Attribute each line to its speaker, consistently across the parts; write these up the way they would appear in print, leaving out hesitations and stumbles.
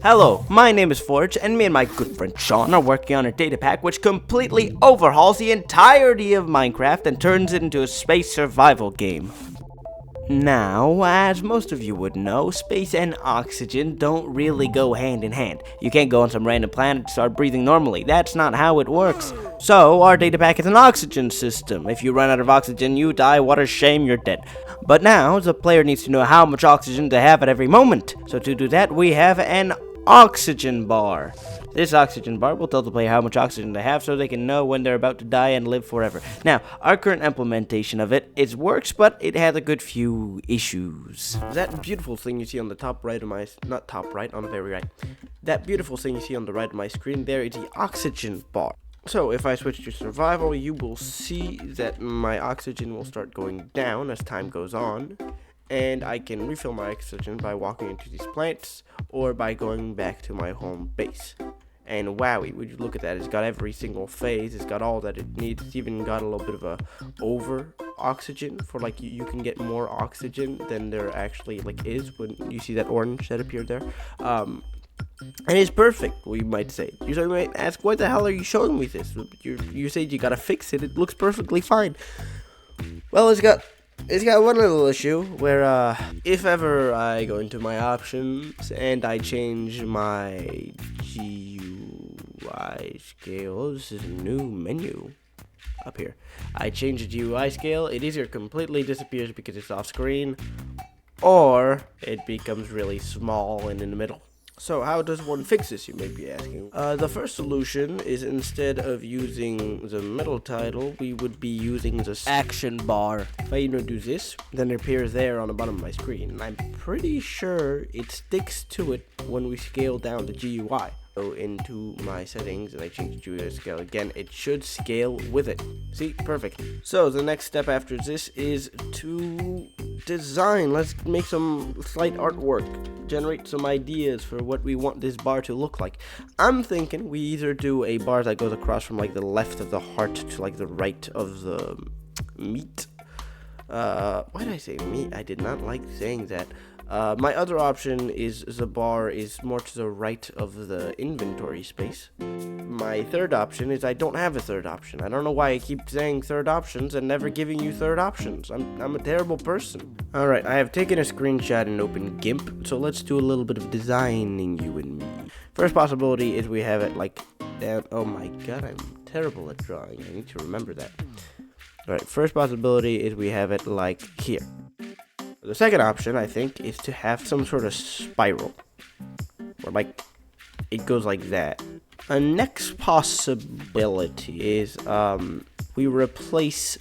Speaker 1: Hello, my name is Forge, and me and my good friend Sean are working on a data pack which completely overhauls the entirety of Minecraft and turns it into a space survival game. Now, as most of you would know, space and oxygen don't really go hand in hand. You can't go on some random planet and start breathing normally. That's not how it works. So, our data pack is an oxygen system. If you run out of oxygen, you die. What a shame, you're dead. But now, the player needs to know how much oxygen they have at every moment. So to do that, we have an oxygen bar. This oxygen bar will tell the player how much oxygen they have so they can know when they're about to die and live forever. Now, our current implementation of it works, but it has a good few issues. That beautiful thing you see on the top right of my, not top right, on the very right. That beautiful thing you see on the right of my screen there is the oxygen bar. So if I switch to survival, you will see that my oxygen will start going down as time goes on. And I can refill my oxygen by walking into these plants or by going back to my home base. And wowie, would you look at that? It's got every single phase. It's got all that it needs. It's even got a little bit of a over oxygen for like you can get more oxygen than there actually like is when you see that orange that appeared there. And it's perfect, we might say. You might ask, why the hell are you showing me this? You said you gotta fix it. It looks perfectly fine. Well, it's got one little issue where if ever I go into my options and I change my GUI scale, this is a new menu up here. I change the GUI scale, it either completely disappears because it's off screen, or it becomes really small and in the middle. So how does one fix this, you may be asking? The first solution is instead of using the middle title, we would be using the action bar. If I do this, then it appears there on the bottom of my screen. And I'm pretty sure it sticks to it when we scale down the GUI. Go into my settings and I change the GUI scale again. It should scale with it. See? Perfect. So the next step after this is to design. Let's make some slight artwork. Generate some ideas for what we want this bar to look like. I'm thinking we either do a bar that goes across from like the left of the heart to like the right of the meat. Why did I say meat? I did not like saying that. My other option is the bar is more to the right of the inventory space. My third option is I don't have a third option. I don't know why I keep saying third options and never giving you third options. I'm a terrible person. Alright, I have taken a screenshot and opened GIMP, so let's do a little bit of designing you and me. First possibility is we have it like down. Oh my god, I'm terrible at drawing. I need to remember that. Alright, first possibility is we have it like here. The second option, I think, is to have some sort of spiral. Or like, it goes like that. A next possibility is, we replace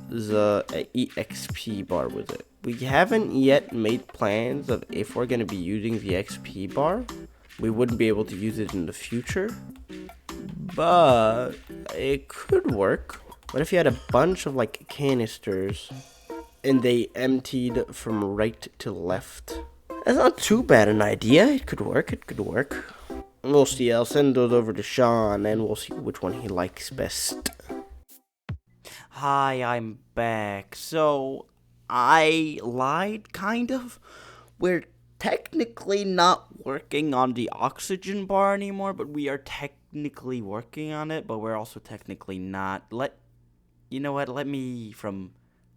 Speaker 1: the EXP bar with it. We haven't yet made plans of if we're going to be using the XP bar. We wouldn't be able to use it in the future. But it could work. What if you had a bunch of like canisters and they emptied from right to left? That's not too bad an idea. It could work. We'll see. I'll send those over to Sean and we'll see which one he likes best. Hi, I'm back. So, I lied, kind of. We're technically not working on the oxygen bar anymore, but we are technically working on it, but we're also technically not. You know what? Let me, from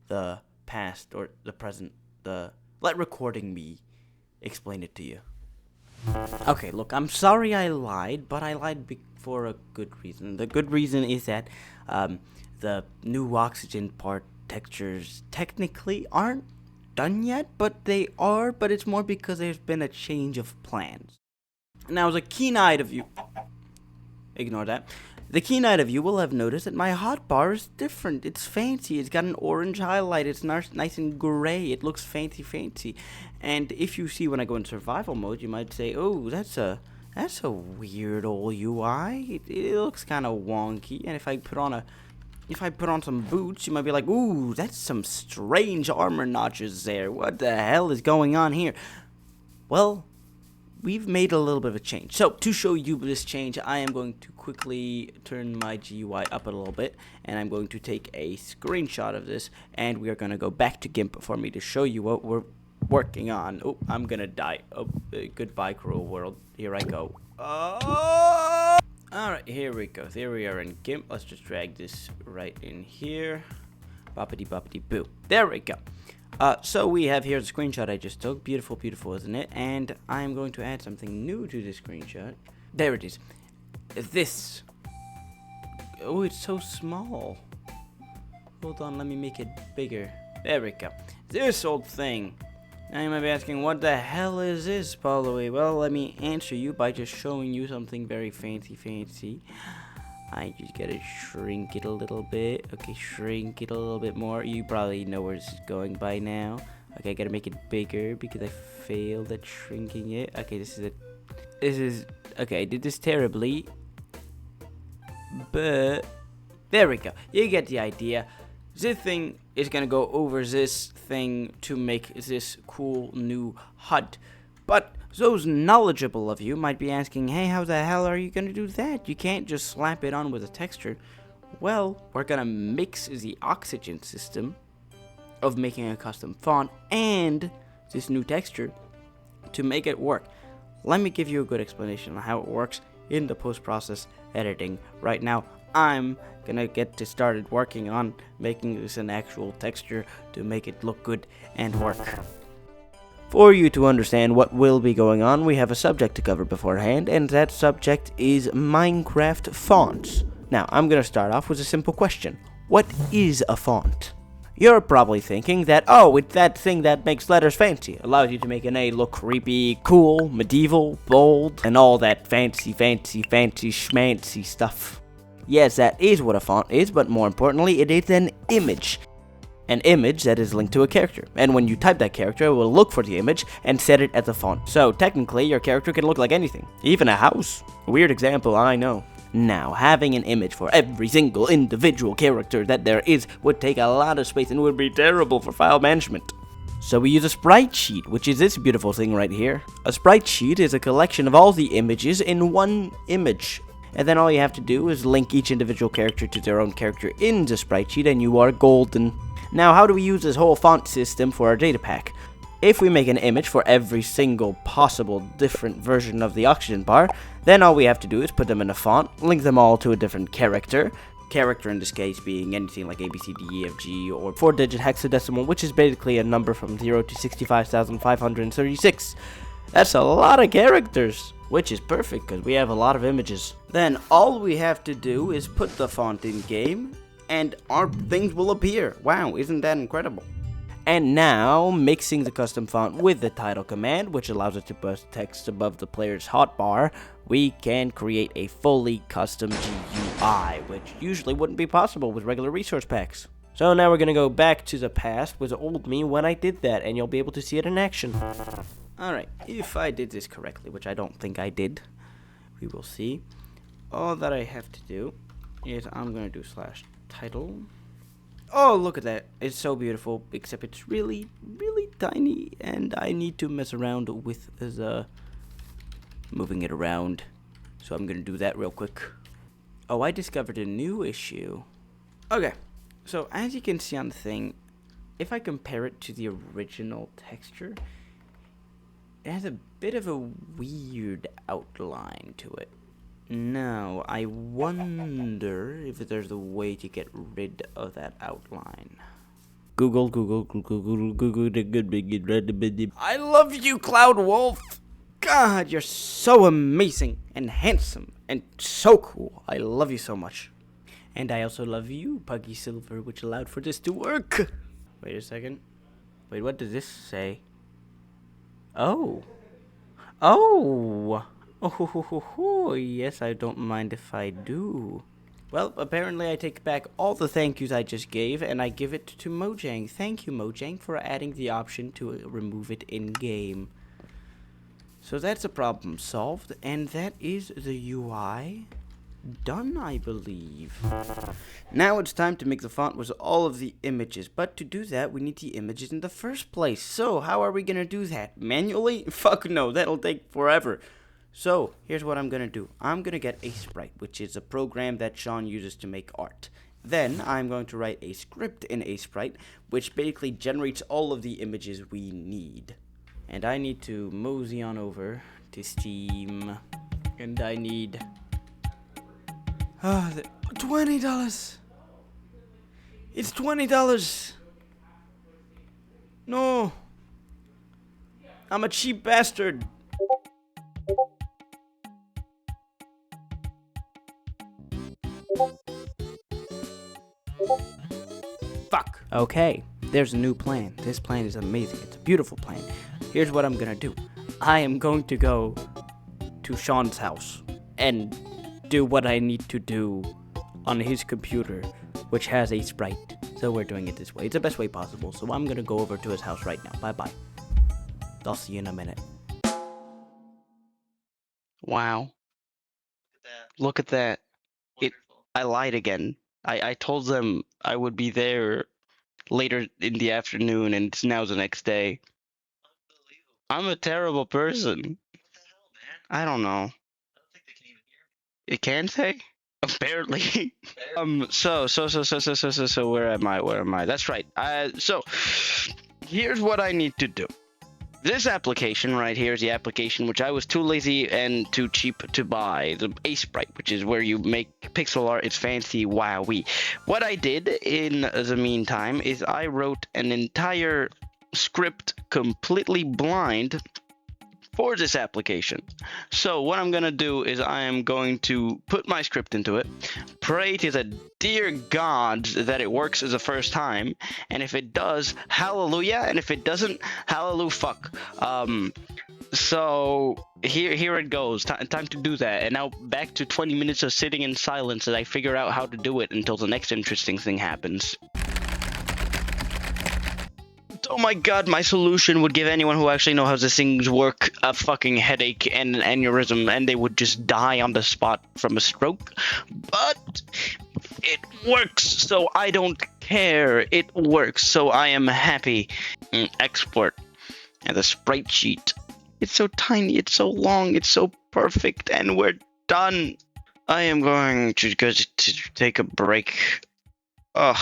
Speaker 1: the past or the present, let recording me explain it to you. Okay, look, I'm sorry I lied, but I lied for a good reason. The good reason is that the new oxygen part textures technically aren't done yet, but they are, but it's more because there's been a change of plans. Now, as a keen-eyed of you, ignore that. The keen-eyed of you will have noticed that my hotbar is different. It's fancy. It's got an orange highlight. It's nice and gray. It looks fancy. And if you see when I go in survival mode, you might say, "Oh, that's a weird old UI. It looks kind of wonky." And if I put on some boots, you might be like, "Ooh, that's some strange armor notches there. What the hell is going on here?" Well, we've made a little bit of a change. So, to show you this change, I am going to quickly turn my GUI up a little bit, and I'm going to take a screenshot of this, and we are going to go back to GIMP for me to show you what we're working on. Oh, I'm gonna die. Oh, goodbye, cruel world. Here I go. Oh! Alright, here we go. There we are in GIMP. Let's just drag this right in here. Boppity boppity boo. There we go. So we have here the screenshot I just took. Beautiful, beautiful, isn't it? And I'm going to add something new to this screenshot. There it is. This. Oh, it's so small. Hold on, let me make it bigger. There we go. This old thing. Now you might be asking, what the hell is this, Paulo? Well, let me answer you by just showing you something very fancy. I just gotta shrink it a little bit. Okay, shrink it a little bit more. You probably know where this is going by now. Okay, I gotta make it bigger because I failed at shrinking it. Okay, okay, I did this terribly. But, there we go. You get the idea. This thing is gonna go over this thing to make this cool new HUD. But those knowledgeable of you might be asking, hey, how the hell are you gonna do that? You can't just slap it on with a texture. Well, we're gonna mix the oxygen system of making a custom font and this new texture to make it work. Let me give you a good explanation on how it works in the post-process editing. Right now, I'm gonna get started working on making this an actual texture to make it look good and work. For you to understand what will be going on, we have a subject to cover beforehand, and that subject is Minecraft fonts. Now, I'm gonna start off with a simple question. What is a font? You're probably thinking that, oh, it's that thing that makes letters fancy, allows you to make an A look creepy, cool, medieval, bold, and all that fancy schmancy stuff. Yes, that is what a font is, but more importantly, it is an image. An image that is linked to a character, and when you type that character, it will look for the image and set it as a font. So technically, your character can look like anything, even a house. Weird example, I know. Now, having an image for every single individual character that there is would take a lot of space and would be terrible for file management. So we use a sprite sheet, which is this beautiful thing right here. A sprite sheet is a collection of all the images in one image. And then all you have to do is link each individual character to their own character in the sprite sheet and you are golden. Now, how do we use this whole font system for our data pack? If we make an image for every single possible different version of the oxygen bar, then all we have to do is put them in a font, link them all to a different character. Character in this case being anything like A, B, C, D, E, F, G, or 4-digit hexadecimal, which is basically a number from 0 to 65,536. That's a lot of characters, which is perfect because we have a lot of images. Then all we have to do is put the font in game, and our things will appear. Wow, isn't that incredible? And now, mixing the custom font with the title command, which allows us to post text above the player's hotbar, we can create a fully custom GUI, which usually wouldn't be possible with regular resource packs. So now we're going to go back to the past with old me when I did that, and you'll be able to see it in action. Alright, if I did this correctly, which I don't think I did, we will see. All that I have to do is I'm going to do /title. Oh, look at that. It's so beautiful, except it's really, really tiny, and I need to mess around with the moving it around. So I'm going to do that real quick. Oh, I discovered a new issue. Okay, so as you can see on the thing, if I compare it to the original texture, it has a bit of a weird outline to it. Now, I wonder if there's a way to get rid of that outline. Google. I love you, Cloud Wolf! God, you're so amazing and handsome and so cool. I love you so much. And I also love you, Puggy Silver, which allowed for this to work. Wait a second. Wait, what does this say? Oh. Oh, yes, I don't mind if I do. Well, apparently I take back all the thank yous I just gave, and I give it to Mojang. Thank you, Mojang, for adding the option to remove it in-game. So that's a problem solved, and that is the UI done, I believe. Now it's time to make the font with all of the images, but to do that we need the images in the first place. So how are we gonna do that? Manually? Fuck no, that'll take forever. So here's what I'm gonna do. I'm gonna get a sprite, which is a program that Sean uses to make art, Then I'm going to write a script in A-Sprite, which basically generates all of the images we need. And I need to mosey on over to Steam, and I need $20. It's $20. No, I'm a cheap bastard. Fuck. Okay, there's a new plan. This plan is amazing. It's a beautiful plan. Here's what I'm gonna do. I am going to go to Sean's house and do what I need to do on his computer, which has a sprite. So we're doing it this way. It's the best way possible. So I'm gonna go over to his house right now. Bye-bye. I'll see you in a minute.
Speaker 2: Wow. Look at that. I lied again. I told them I would be there later in the afternoon, and it's now the next day. I'm a terrible person. I don't know. It can say? Apparently. So where am I? That's right. So here's what I need to do. This application right here is the application which I was too lazy and too cheap to buy. The A-Sprite, which is where you make pixel art. It's fancy, wowee. What I did in the meantime is I wrote an entire script completely blind for this application. So what I'm gonna do is I am going to put my script into it, pray to the dear God that it works the first time, and if it does, hallelujah, and if it doesn't, hallelujah fuck. So here it goes. Time to do that. And now back to 20 minutes of sitting in silence as I figure out how to do it until the next interesting thing happens. Oh my god, my solution would give anyone who actually knows how these things work a fucking headache and an aneurysm, and they would just die on the spot from a stroke. But it works, so I don't care. It works, so I am happy. Export. And the sprite sheet. It's so tiny, it's so long, it's so perfect, and we're done. I am going to go to take a break. Ugh,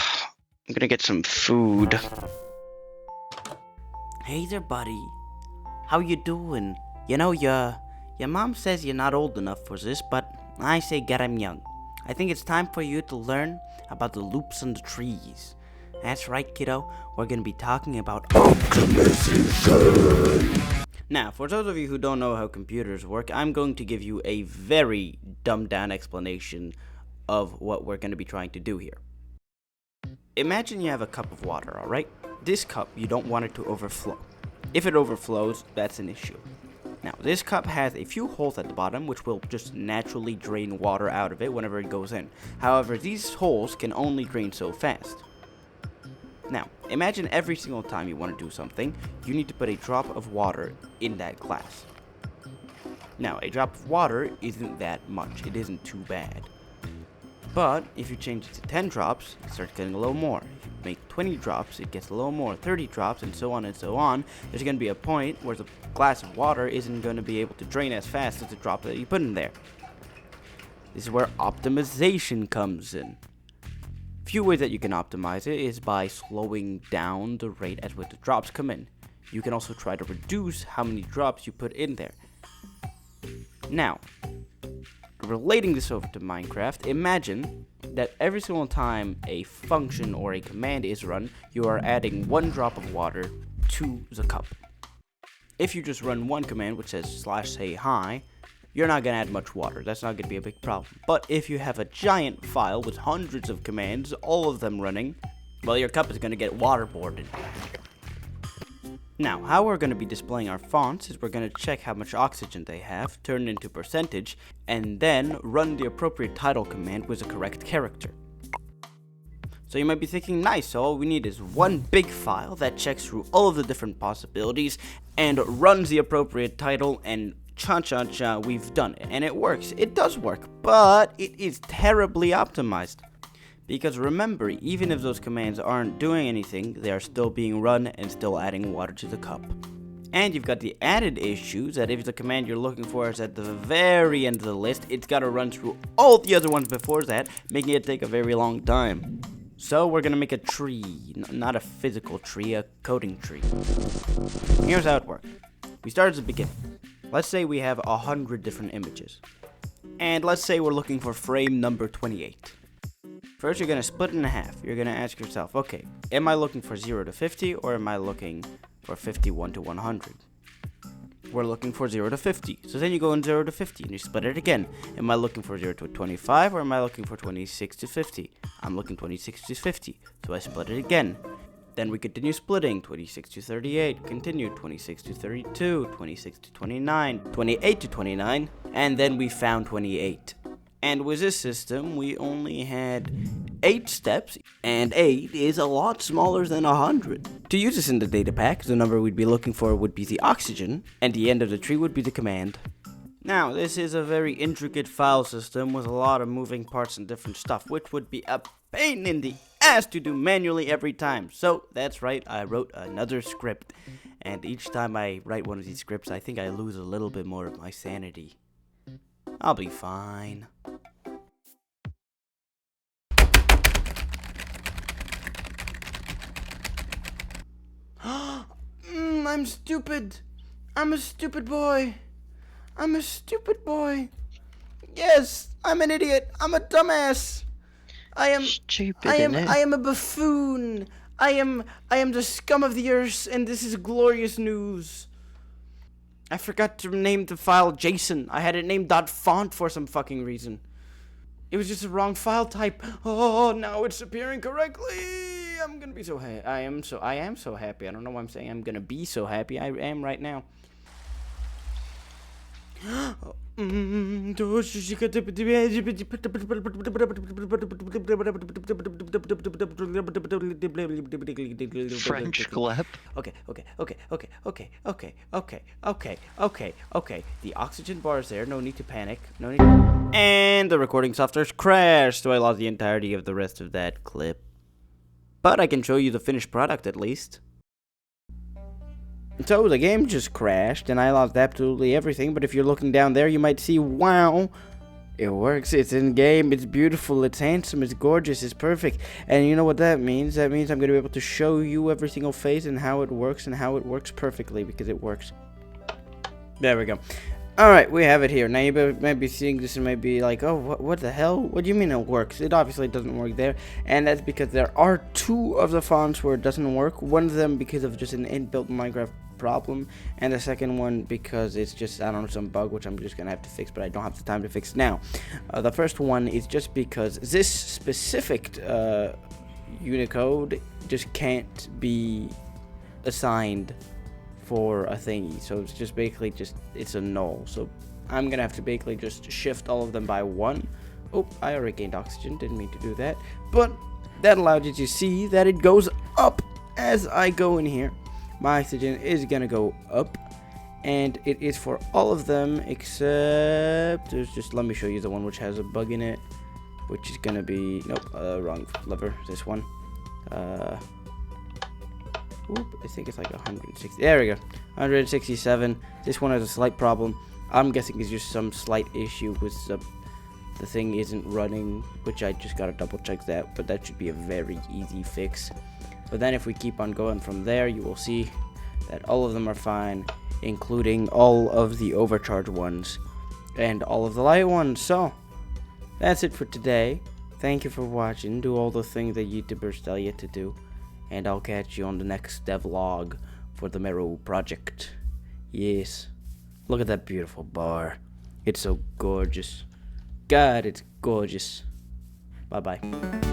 Speaker 2: I'm gonna get some food.
Speaker 1: Hey there, buddy. How you doing? You know, your mom says you're not old enough for this, but I say get 'em young. I think it's time for you to learn about the loops on the trees. That's right, kiddo. We're gonna be talking about optimization. Now, for those of you who don't know how computers work, I'm going to give you a very dumbed down explanation of what we're gonna be trying to do here. Imagine you have a cup of water, alright? This cup, you don't want it to overflow. If it overflows, that's an issue. Now, this cup has a few holes at the bottom, which will just naturally drain water out of it whenever it goes in. However, these holes can only drain so fast. Now, imagine every single time you want to do something, you need to put a drop of water in that glass. Now, a drop of water isn't that much. It isn't too bad. But if you change it to 10 drops, it starts getting a little more. If you make 20 drops, it gets a little more. 30 drops, and so on and so on. There's going to be a point where the glass of water isn't going to be able to drain as fast as the drop that you put in there. This is where optimization comes in. A few ways that you can optimize it is by slowing down the rate at which the drops come in. You can also try to reduce how many drops you put in there. Now, relating this over to Minecraft, imagine that every single time a function or a command is run, you are adding one drop of water to the cup. If you just run one command which says /say hi, you're not going to add much water. That's not going to be a big problem. But if you have a giant file with hundreds of commands, all of them running, well, your cup is going to get waterboarded. Now, how we're going to be displaying our fonts is we're going to check how much oxygen they have, turn it into percentage, and then run the appropriate title command with the correct character. So you might be thinking, nice, so all we need is one big file that checks through all of the different possibilities and runs the appropriate title, and cha-cha-cha, we've done it. And it works. It does work, but it is terribly optimized. Because remember, even if those commands aren't doing anything, they are still being run and still adding water to the cup. And you've got the added issues that if the command you're looking for is at the very end of the list, it's got to run through all the other ones before that, making it take a very long time. So we're going to make a tree, not a physical tree, a coding tree. Here's how it works. We start at the beginning. Let's say we have 100 different images. And let's say we're looking for frame number 28. First, you're going to split it in half. You're going to ask yourself, okay, am I looking for 0 to 50 or am I looking for 51 to 100? We're looking for 0 to 50. So then you go in 0 to 50 and you split it again. Am I looking for 0 to 25 or am I looking for 26 to 50? I'm looking 26 to 50. So I split it again. Then we continue splitting, 26 to 38, continue, 26 to 32, 26 to 29, 28 to 29, and then we found 28. And with this system, we only had 8 steps, and 8 is a lot smaller than 100. To use this in the data pack, the number we'd be looking for would be the oxygen, and the end of the tree would be the command. Now, this is a very intricate file system with a lot of moving parts and different stuff, which would be a pain in the ass to do manually every time. So, that's right, I wrote another script. And each time I write one of these scripts, I think I lose a little bit more of my sanity. I'll be fine. I'm stupid. I'm a stupid boy. I'm a stupid boy. Yes, I'm an idiot. I'm a dumbass. I am
Speaker 2: stupid.
Speaker 1: I am a buffoon. I am the scum of the earth, and this is glorious news. I forgot to name the file JSON. I had it named .font for some fucking reason. It was just a wrong file type. Oh, now it's appearing correctly. I'm gonna be so happy. I am so happy. I don't know why I'm saying I'm gonna be so happy. I am right now.
Speaker 2: French clap.
Speaker 1: Okay. The oxygen bar is there. No need to panic. No need. And the recording software's crashed, so I lost the entirety of the rest of that clip. But I can show you the finished product at least. So the game just crashed and I lost absolutely everything, but if you're looking down there you might see, wow, it works, it's in game, it's beautiful, it's handsome, it's gorgeous, it's perfect. And you know what that means? That means I'm going to be able to show you every single phase and how it works perfectly because it works. There we go. Alright, we have it here. Now you might be seeing this and might be like, oh, what the hell? What do you mean it works? It obviously doesn't work there. And that's because there are 2 of the fonts where it doesn't work. One of them because of just an inbuilt Minecraft problem. And the second one because it's just, I don't know, some bug which I'm just going to have to fix, but I don't have the time to fix now. The first one is just because this specific Unicode just can't be assigned for a thingy, so it's just basically it's a null. So I'm gonna have to basically just shift all of them by 1. Oh, I already gained oxygen, didn't mean to do that, but that allowed you to see that it goes up as I go in here. My oxygen is gonna go up, and it is for all of them except there's just, let me show you the one which has a bug in it, which is gonna be, nope, wrong lever, this one. Oop, I think it's like 160. There we go. 167. This one has a slight problem. I'm guessing it's just some slight issue with the thing isn't running, which I just gotta double check that, but that should be a very easy fix. But then if we keep on going from there, you will see that all of them are fine, including all of the overcharge ones and all of the light ones. So that's it for today. Thank you for watching. Do all the things that YouTubers tell you to do. And I'll catch you on the next devlog for the M.E.R.O project. Yes. Look at that beautiful bar. It's so gorgeous. God, it's gorgeous. Bye-bye.